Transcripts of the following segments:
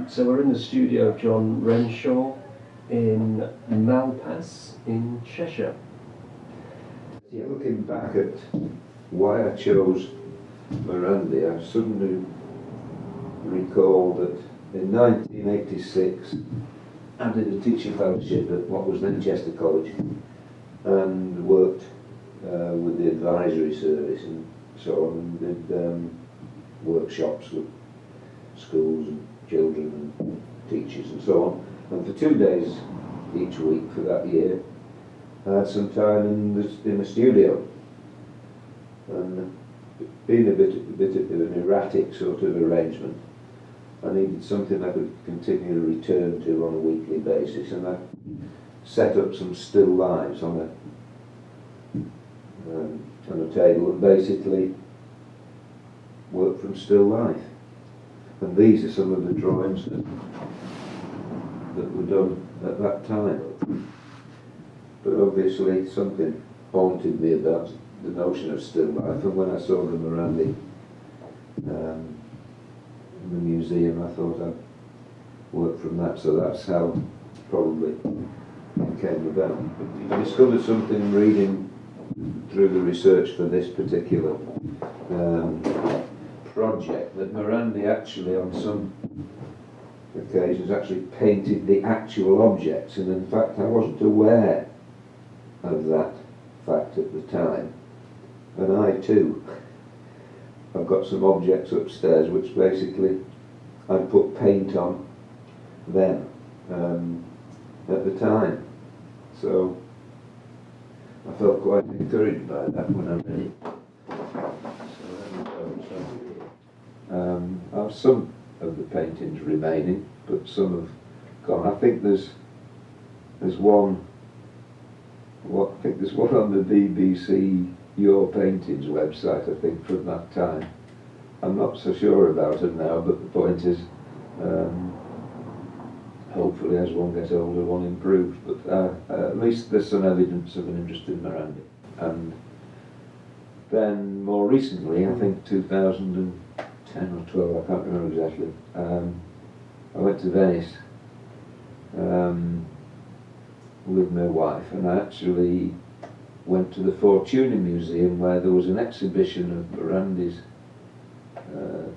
So we're in the studio of John Renshaw in Malpas in Cheshire. Yeah, looking back at why I chose Morandi, I suddenly recall that in 1986 I did a teaching fellowship at what was then Chester College and worked with the advisory service and so on, and did workshops with schools and children and teachers and so on. And for 2 days each week for that year I had some time in the studio, and being a bit of an erratic sort of arrangement, I needed something I could continually return to on a weekly basis, and I set up some still lives on a table and basically worked from still life. And these are some of the drawings that were done at that time. But obviously something haunted me about the notion of still life, and when I saw the Morandi in the museum, I thought I'd work from that, so that's how probably it came about. I discovered something reading through the research for this particular project, that Morandi actually on some occasions actually painted the actual objects, and in fact I wasn't aware of that fact at the time. And I too, I've got some objects upstairs which basically I put paint on them at the time. So I felt quite encouraged by that when I read it. I have some of the paintings remaining, but some have gone. I think there's one. I think there's one on the BBC Your Paintings website, I think, from that time. I'm not so sure about it now, but the point is, hopefully as one gets older one improves, but at least there's some evidence of an interest in Morandi. And then more recently, I think 2010 or 12, I can't remember exactly, I went to Venice with my wife, and I actually went to the Fortuny Museum, where there was an exhibition of Morandi's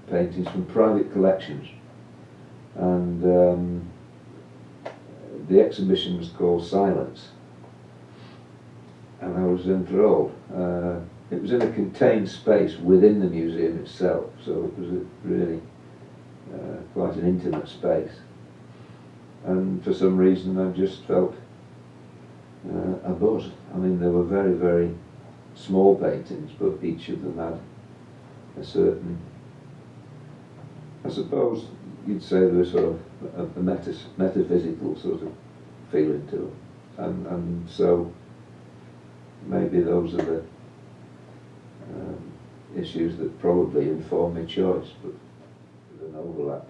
paintings from private collections, and the exhibition was called Silence, and I was enthralled. It was in a contained space within the museum itself, so it was really quite an intimate space, and for some reason I just felt a buzz. I mean, they were very, very small paintings, but each of them had a certain, I suppose you'd say there was sort of a metaphysical sort of feeling to them, and so maybe those are the issues that probably inform my choice, but there's an overlap.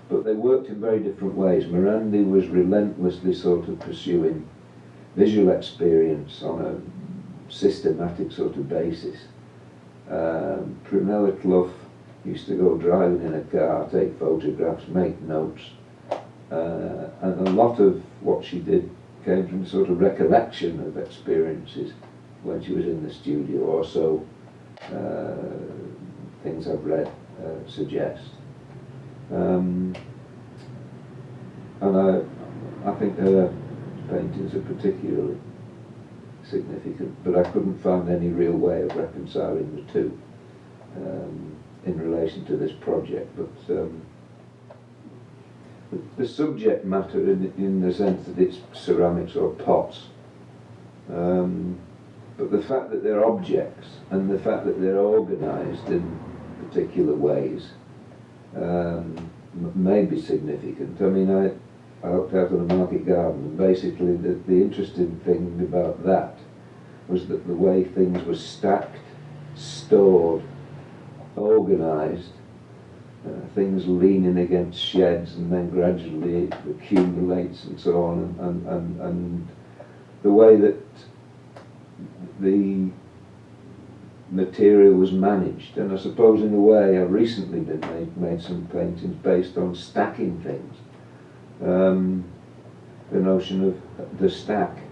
But they worked in very different ways. Morandi was relentlessly sort of pursuing visual experience on a systematic sort of basis. Prunella Clough used to go driving in a car, take photographs, make notes, and a lot of what she did came from sort of recollection of experiences when she was in the studio, or so things I've read suggest. And I think her paintings are particularly significant, but I couldn't find any real way of reconciling the two in relation to this project. But the subject matter, in the sense that it's ceramics or pots, but the fact that they're objects and the fact that they're organised in particular ways may be significant. I mean, I looked out on a market garden, and basically the interesting thing about that was that the way things were stacked, stored, organised, things leaning against sheds and then gradually it accumulates and so on, and the way that the material was managed. And I suppose in a way I've recently made some paintings based on stacking things. The notion of the stack.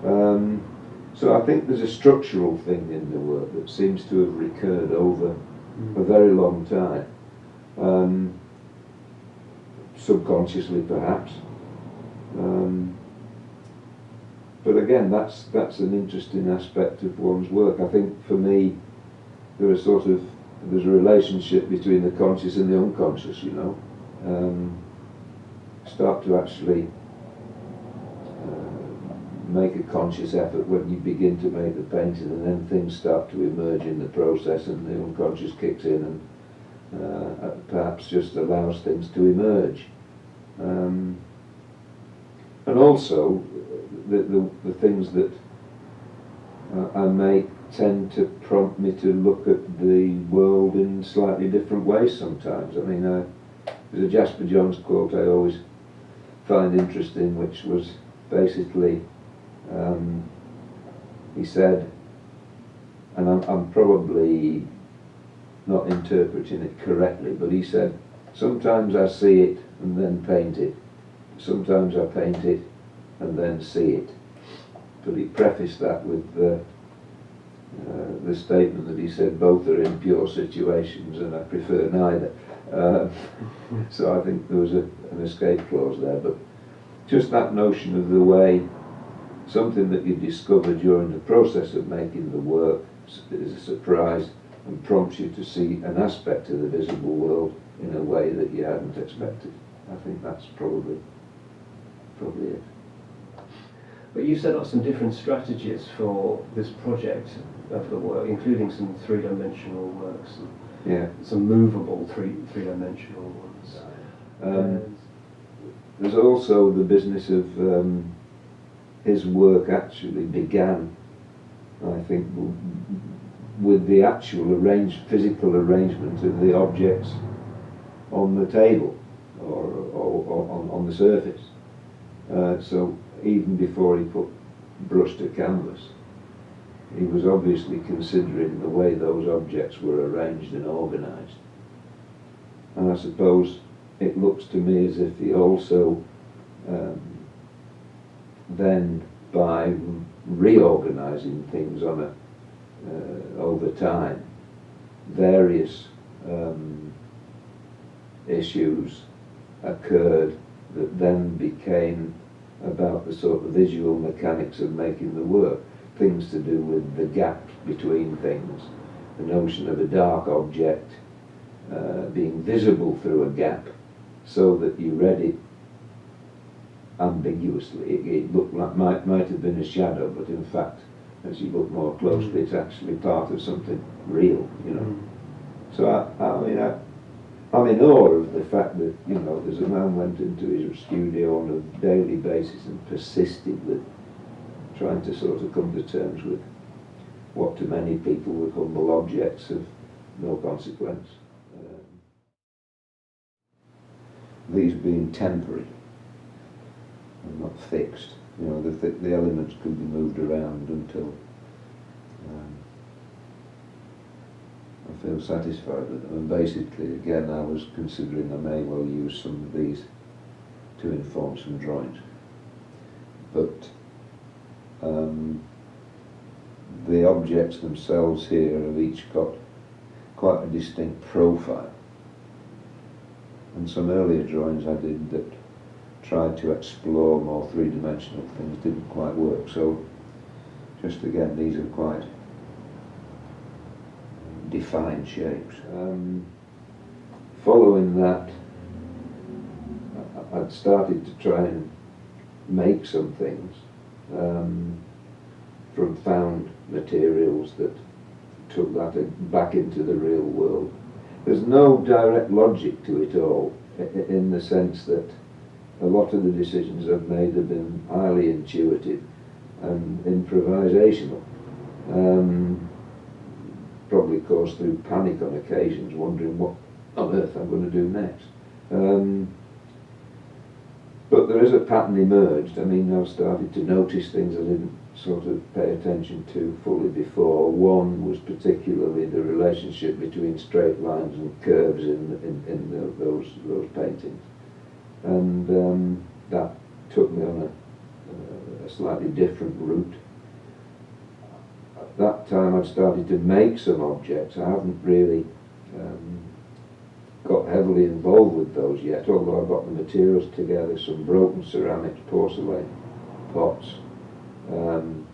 So I think there's a structural thing in the work that seems to have recurred over a very long time. Subconsciously perhaps. But again, that's an interesting aspect of one's work. I think for me, there's a relationship between the conscious and the unconscious, you know. Start to actually make a conscious effort when you begin to make the painting, and then things start to emerge in the process and the unconscious kicks in and perhaps just allows things to emerge. And also the things that I make tend to prompt me to look at the world in slightly different ways sometimes. I mean, there's a Jasper Johns quote I always find interesting, which was basically, he said, and I'm probably not interpreting it correctly, but he said, sometimes I see it and then paint it, sometimes I paint it and then see it. But he prefaced that with the statement that he said both are impure situations and I prefer neither. So I think there was an escape clause there, but just that notion of the way something that you discover during the process of making the work is a surprise and prompts you to see an aspect of the visible world in a way that you hadn't expected. I think that's probably it. But you set up some different strategies for this project of the work, including some three-dimensional works, and Yeah. some movable three-dimensional ones. There's also the business of his work actually began, I think, with the actual physical arrangement of the objects on the table or on the surface. So even before he put brush to canvas, he was obviously considering the way those objects were arranged and organised. And I suppose it looks to me as if he also then, by reorganising things over time, various issues occurred that then became about the sort of visual mechanics of making the work. Things to do with the gap between things, the notion of a dark object being visible through a gap so that you read it ambiguously. It looked like might have been a shadow, but in fact, as you look more closely, it's actually part of something real, you know. So I'm in awe of the fact that, you know, there's a man went into his studio on a daily basis and persisted with trying to sort of come to terms with what to many people were humble objects of no consequence. These being temporary and not fixed. You know, the elements could be moved around until I feel satisfied with them. And basically, again, I was considering I may well use some of these to inform some drawings. But the objects themselves here have each got quite a distinct profile. And some earlier drawings I did that tried to explore more three-dimensional things didn't quite work. So, just again, these are quite defined shapes. Following that, I'd started to try and make some things from found materials that took that back into the real world. There's no direct logic to it all, in the sense that a lot of the decisions I've made have been highly intuitive and improvisational. Probably caused through panic on occasions, wondering what on earth I'm going to do next. But there is a pattern emerged. I mean, I've started to notice things I didn't sort of pay attention to fully before. One was particularly the relationship between straight lines and curves in those paintings, and that took me on a slightly different route. At that time I'd started to make some objects. I haven't really got heavily involved with those yet, although I got the materials together, some broken ceramics, porcelain pots, and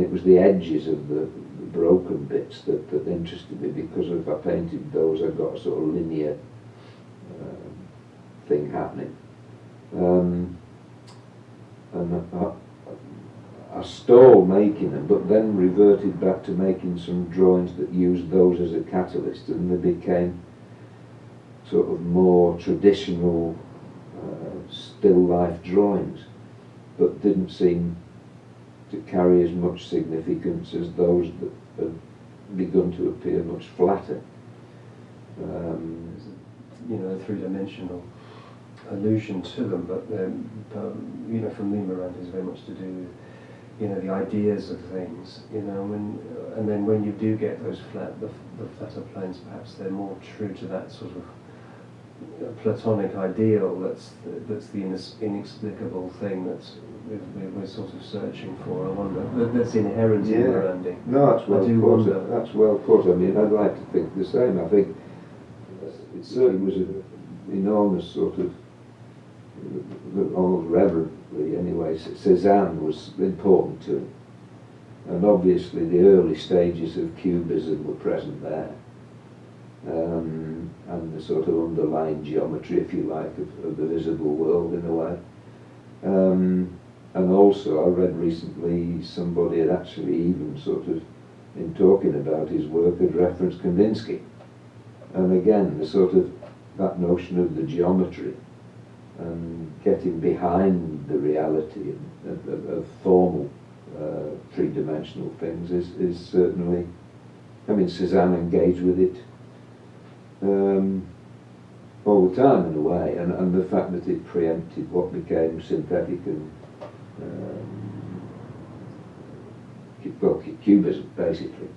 it was the edges of the broken bits that interested me, because if I painted those I got a sort of linear thing happening. And I stalled making them, but then reverted back to making some drawings that used those as a catalyst, and they became sort of more traditional still life drawings, but didn't seem to carry as much significance as those that had begun to appear much flatter. You know, a three-dimensional allusion to them, but you know, for me, Miranda is very much to do with, you know, the ideas of things, you know, and then when you do get those the flatter planes, perhaps they're more true to that sort of Platonic ideal that's the inexplicable thing that's we're sort of searching for. I wonder that's inherent in Miranda. No, that's well put. That's well put. I mean, I'd like to think the same. I think it certainly was an enormous sort of, almost reverently anyway, Cézanne was important to him, and obviously the early stages of Cubism were present there. And the sort of underlying geometry, if you like, of the visible world in a way. And also I read recently somebody had actually even sort of, in talking about his work, had referenced Kandinsky. And again, the sort of, that notion of the geometry and getting behind the reality of formal three-dimensional things is certainly, I mean, Cézanne engaged with it all the time in a way, and the fact that it preempted what became synthetic and well, Cubism basically,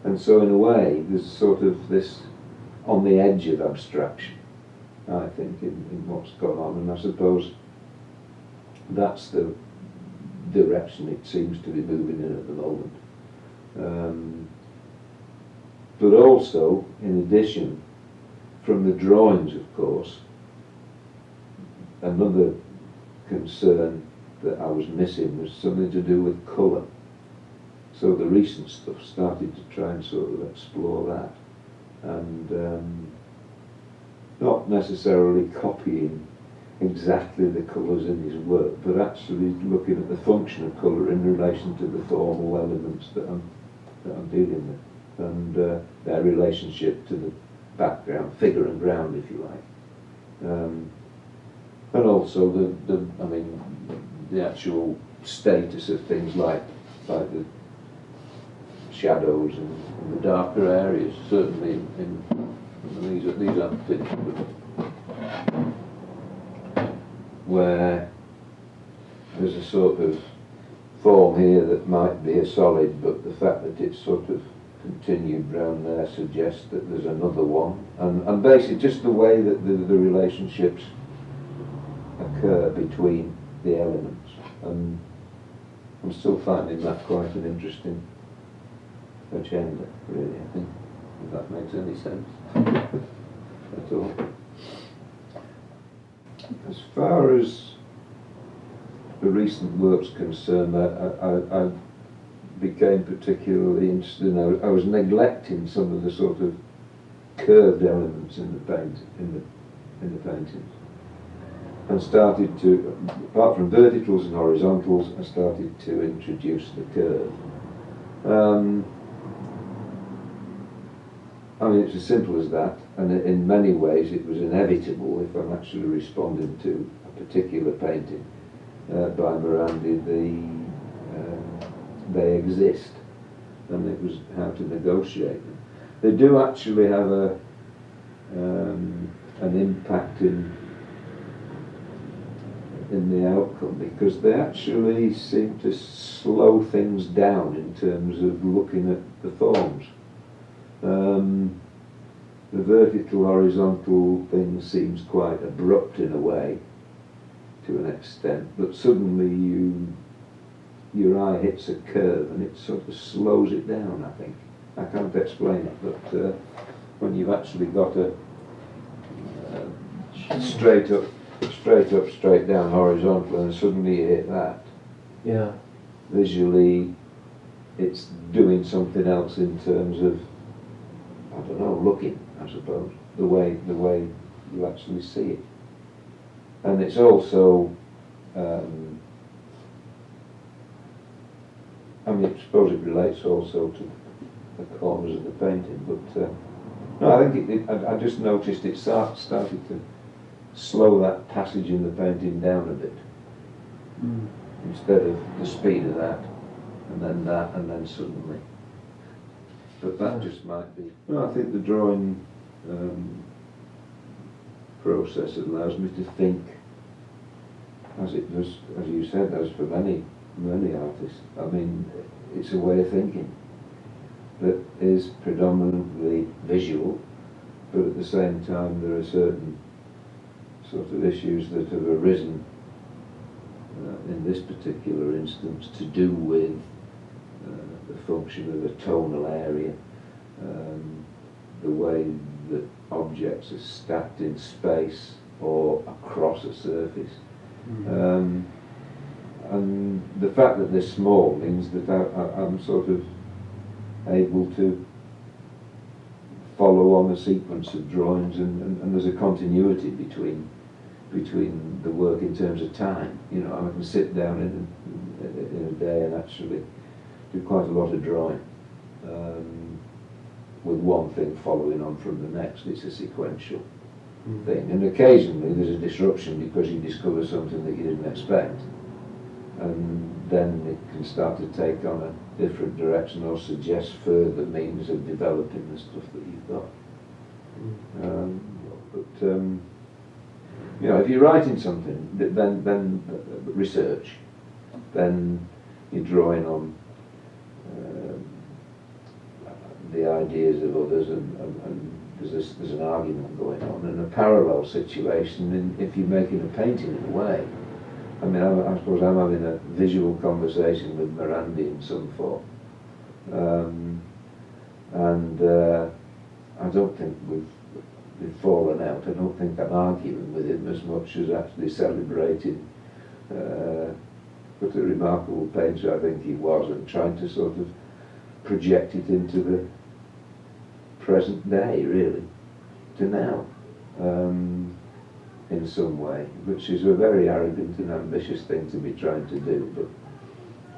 and so in a way there's sort of this on the edge of abstraction, I think, in what's gone on, and I suppose that's the direction it seems to be moving in at the moment. But also, in addition, from the drawings, of course, another concern that I was missing was something to do with colour. So the recent stuff started to try and sort of explore that, and not necessarily copying exactly the colours in his work, but actually looking at the function of colour in relation to the formal elements that I'm dealing with, and their relationship to the background, figure and ground, if you like, and also the actual status of things like the shadows and the darker areas. Certainly, these aren't finished, but where there's a sort of form here that might be a solid, but the fact that it's sort of continued round there suggests that there's another one, and basically just the way that the relationships occur between the elements, and I'm still finding that quite an interesting agenda, really, I think, if that makes any sense at all. As far as the recent work's concerned, I became particularly interested in, I was neglecting some of the sort of curved elements in the paintings, and started to, apart from verticals and horizontals, I started to introduce the curve. I mean, it's as simple as that, and in many ways it was inevitable if I'm actually responding to a particular painting by Morandi. They exist, and it was how to negotiate them. They do actually have an impact in in the outcome, because they actually seem to slow things down in terms of looking at the forms. The vertical horizontal thing seems quite abrupt in a way, to an extent, but suddenly your eye hits a curve and it sort of slows it down, I think. I can't explain it, but when you've actually got a straight up, straight down horizontal, and suddenly you hit that, Yeah. visually it's doing something else in terms of, I don't know, looking, I suppose, the way you actually see it. And it's also, I mean, I suppose it relates also to the corners of the painting, but no, I think I just noticed it started to slow that passage in the painting down a bit, instead of the speed of that, and then suddenly. But that just might be. No, I think the drawing process allows me to think, as it does, as you said, as for many artists. I mean, it's a way of thinking that is predominantly visual, but at the same time there are certain sort of issues that have arisen in this particular instance to do with the function of the tonal area, the way that objects are stacked in space or across a surface. And the fact that they're small means that I'm sort of able to follow on a sequence of drawings, and there's a continuity between the work in terms of time. You know, I can sit down in a day and actually do quite a lot of drawing, with one thing following on from the next. It's a sequential thing, and occasionally there's a disruption because you discover something that you didn't expect, and then it can start to take on a different direction or suggest further means of developing the stuff that you've got. You know, if you're writing something, then research, then you're drawing on the ideas of others, and there's an argument going on, and a parallel situation if you're making a painting in a way. I mean, I suppose I'm having a visual conversation with Miranda in some form, and I don't think we've fallen out. I don't think I'm arguing with him as much as actually celebrating what a remarkable painter I think he was, and trying to sort of project it into the present day, really, to now, in some way, which is a very arrogant and ambitious thing to be trying to do, but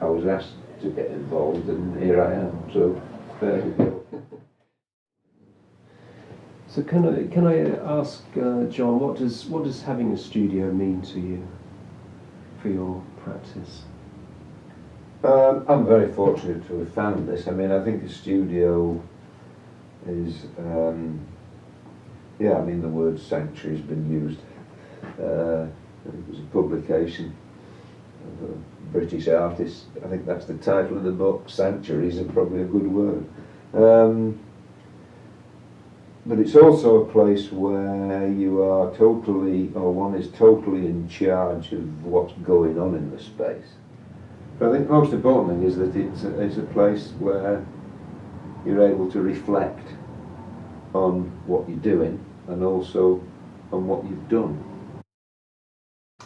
I was asked to get involved, and here I am, so there we go. So can I ask, John, what does having a studio mean to you for your practice? I'm very fortunate to have found this. I mean, I think a studio is, yeah, I mean, the word sanctuary has been used. I think it was a publication of a British artist. I think that's the title of the book. Sanctuaries are probably a good word. But it's also a place where you are totally, or one is totally in charge of what's going on in the space. But I think most important thing is that it's a place where you're able to reflect on what you're doing and also on what you've done.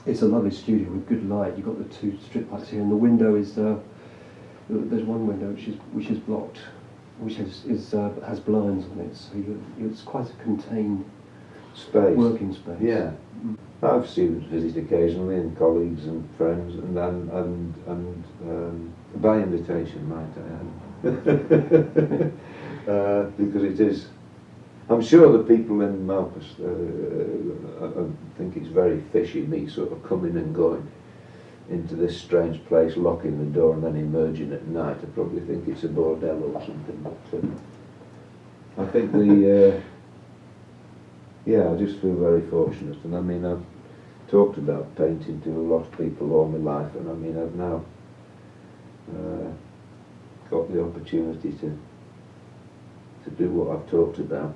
It's a lovely studio with good light. You've got the two strip lights here, and the window is there's one window which is blocked, which has blinds on it, so it's quite a contained space, working space. Yeah, I've students visit occasionally, and colleagues and friends, and by invitation, might I add, because it is. I'm sure the people in Malpas think it's very fishy, me sort of coming and going into this strange place, locking the door and then emerging at night. I probably think it's a bordello or something, but I think yeah, I just feel very fortunate, and I mean, talked about painting to a lot of people all my life, and I mean I've now got the opportunity to do what I've talked about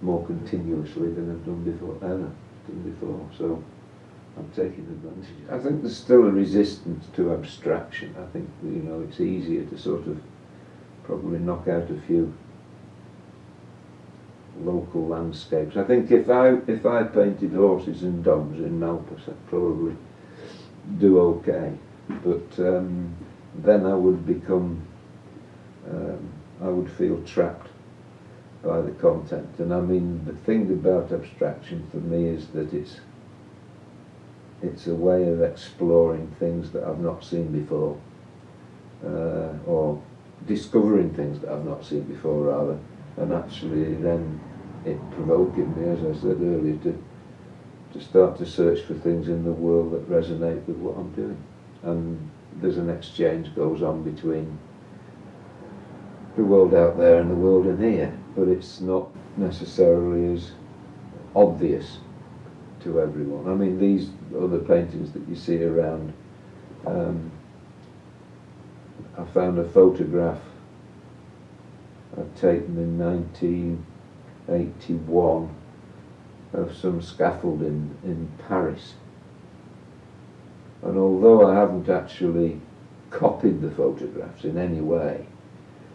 more continuously than I've done before. So I'm taking advantage. I think there's still a resistance to abstraction. I think, you know, it's easier to sort of probably knock out a few local landscapes. I think if I painted horses and dogs in Malpas, I'd probably do okay. But then I would become, I would feel trapped by the content. And I mean, the thing about abstraction for me is that it's a way of exploring things that I've not seen before, or discovering things that I've not seen before rather, and actually then it provoking me, as I said earlier, to start to search for things in the world that resonate with what I'm doing. And there's an exchange goes on between the world out there and the world in here, but it's not necessarily as obvious to everyone. I mean, these other paintings that you see around, I found a photograph I'd taken in 1981 of some scaffolding in Paris. And although I haven't actually copied the photographs in any way,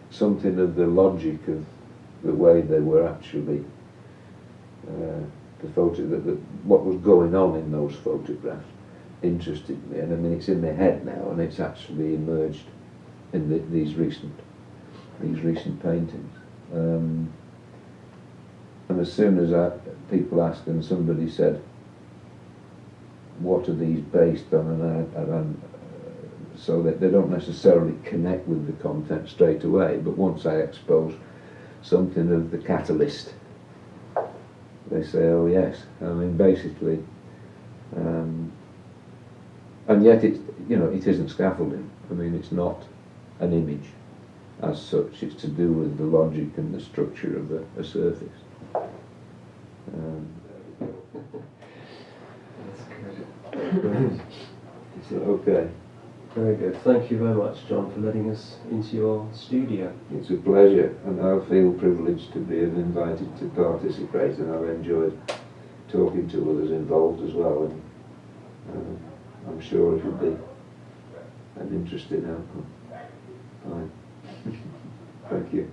something of the logic of the way they were actually what was going on in those photographs interested me, and I mean it's in my head now, and it's actually emerged in these recent paintings. And as soon as people asked, and somebody said, "What are these based on?" and so that they don't necessarily connect with the content straight away, but once I expose something of the catalyst, they say, "Oh yes." I mean, basically, and yet it isn't scaffolding. I mean, it's not an image as such. It's to do with the logic and the structure of a surface. That's good. Is it okay? Very good. Thank you very much, John, for letting us into your studio. It's a pleasure, and I feel privileged to be invited to participate, and I've enjoyed talking to others involved as well, and I'm sure it will be an interesting outcome. Fine. Thank you.